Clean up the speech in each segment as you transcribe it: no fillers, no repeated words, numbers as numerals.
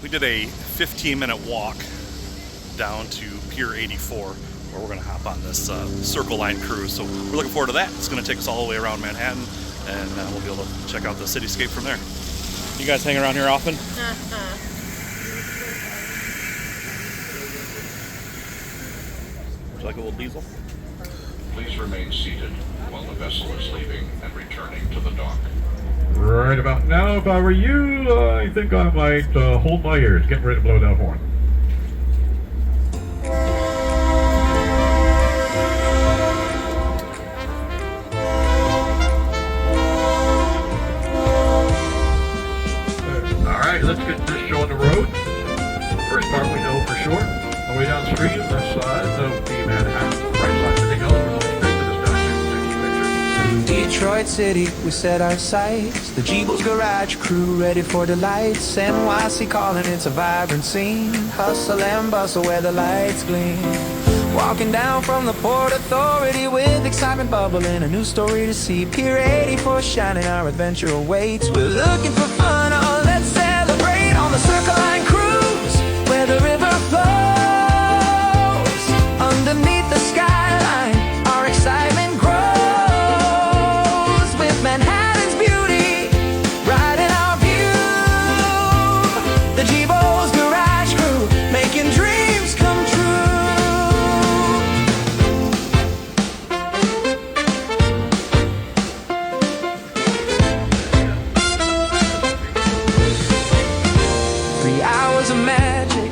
We did a 15-minute walk down to Pier 84, where we're going to hop on this Circle Line cruise. So we're looking forward to that. It's going to take us all the way around Manhattan, and we'll be able to check out the cityscape from there. You guys hang around here often? Would you like a little diesel? Please remain seated while the vessel is leaving and returning to the dock. Right about now, if I were you, I think I might hold my ears. Get ready to blow that horn. Alright, let's get this show on the road. First part we know for sure. All the way downstream, left side of the Manhattan. Right side, everything else, we're going straight to this document. Detroit City, we set our sights. The Jeeble's Garage crew ready for delights. NYC calling, it's a vibrant scene. Hustle and bustle where the lights gleam. Walking down from the Port Authority with excitement bubbling, a new story to see. Pier 84 shining, our adventure awaits. We're looking for fun, oh let's celebrate on the Circle Line cruise, where the river flows underneath the skyline. Our excitement grows with Manhattan's beauty right in our view. The Jeeble's Garage crew making dreams come true. 3 hours of magic,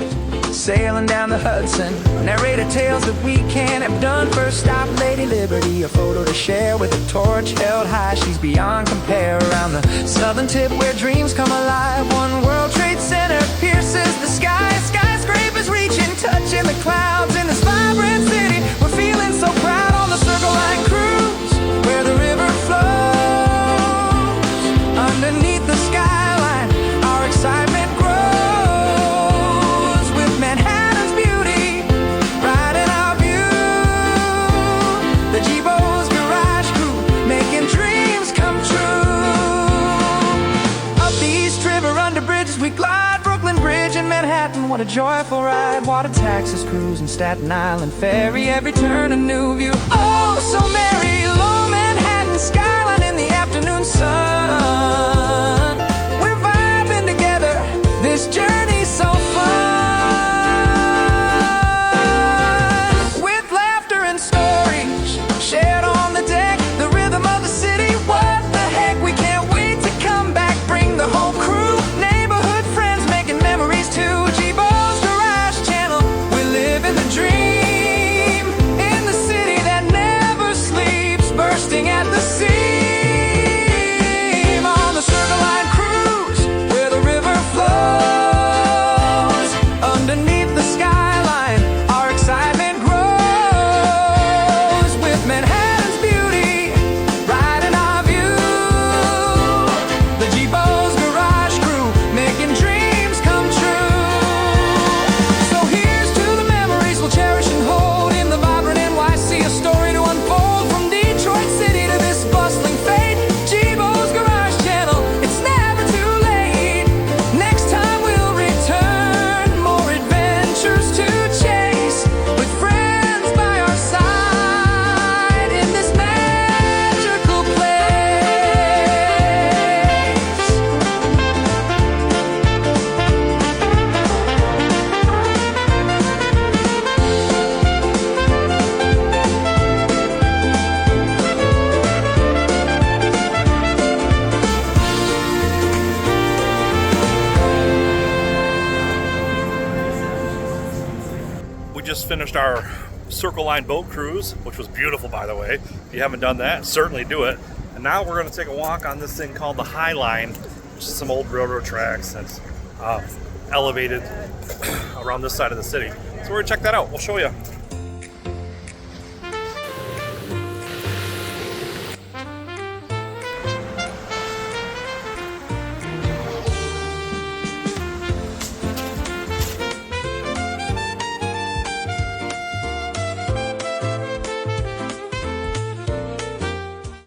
sailing down the Hudson. Narrator tales that we can't have done. First stop, Lady Liberty, a photo to share with a torch held high. She's beyond compare around the southern tip where dreams come alive. One World Trade Center pierces the sky. Skyscrapers reaching, touching the clouds. In this vibrant city, we're feeling so proud on the Circle Line cruise, where the river flows underneath the skyline. Our excitement grows with Manhattan's beauty right in our view. The Jeeble's Garage crew making dreams come true. Up the East River under bridges we glide. Brooklyn Bridge in Manhattan, what a joyful ride. Water taxis cruising Staten Island Ferry, every turn a new view. Oh, so merry, low Manhattan skyline in the afternoon sun. We're vibing together, this journey's so fun. With laughter and stories shared on the deck, the rhythm of the city, what the heck. We can't wait to come back, bring the whole crew, neighborhood friends, making memories too. Jeeble's Garage Channel, we're living the dream in the city that never sleeps, bursting at the seam on the Circle Line cruise, where the river flows underneath the skyline. Our excitement grows with Manhattan's beauty right in our view. The Jeeble's Garage crew making dreams come true. So here's to the memories we'll cherish and hold in the vibrant NYC, a story to unfold from Detroit City to this bustling fate. Jeeble's Garage Channel, it's never too late. Next time we'll return, more adventures to chase, with friends by our side in this magical We just finished our Circle Line boat cruise, which was beautiful, by the way. If you haven't done that, certainly do it. And now we're going to take a walk on this thing called the High Line, which is some old railroad tracks that's elevated around this side of the city. So we're going to check that out. We'll show you.